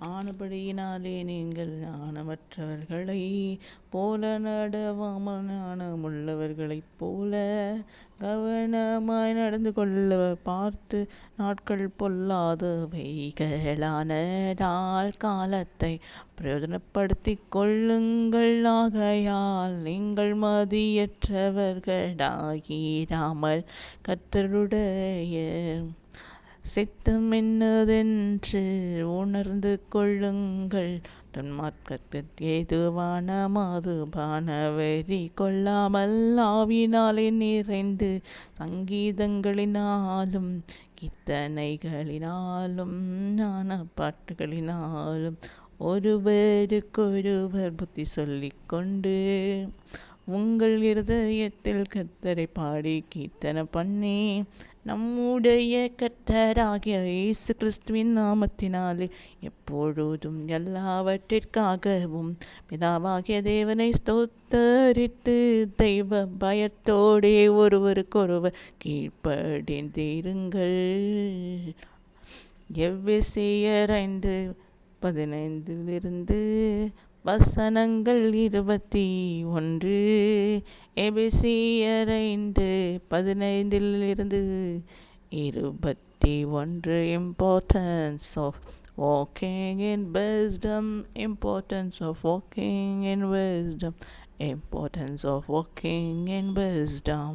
ஆனபடியினாலே நீங்கள் ஞானமற்றவர்களை போல நடவாமல் ஞானமுள்ளவர்களைப் போல கவனமாய் நடந்து கொள்ள பார்த்து நாட்கள் பொல்லாதவைகளானதால் காலத்தை பிரயோஜனப்படுத்திக் கொள்ளுங்கள். ஆகையால் நீங்கள் மதியற்றவர்களாயிராமல் கர்த்தருடைய சித்தம் என்னதென்று உணர்ந்து கொள்ளுங்கள். துன்மார்க்கத்திற்கு ஏதுவான மதுபான வெறி கொள்ளாமல் ஆவியினாலே நிறைந்து சங்கீதங்களினாலும் கீர்த்தனைகளினாலும் ஞான பாட்டுகளினாலும் ஒருவருக்கொருவர் புத்தி சொல்லிக்கொண்டு உங்கள் இருதயத்தில் கர்த்தரை பாடி கீர்த்தனை பண்ணி நம்முடைய கர்த்தராகிய இயேசு கிறிஸ்துவின் நாமத்தினாலே எப்பொழுதும் எல்லாவற்றிற்காகவும் பிதாவாகிய தேவனை ஸ்தோத்தரித்து தெய்வ பயத்தோடே ஒருவருக்கொருவர் கீழ்ப்படிந்திருங்கள். எபேசியர் 5:15 வசனங்கள் 21. எபேசியர் 5:15-21. Importance of walking in wisdom. Importance of walking in wisdom. Importance of walking in wisdom.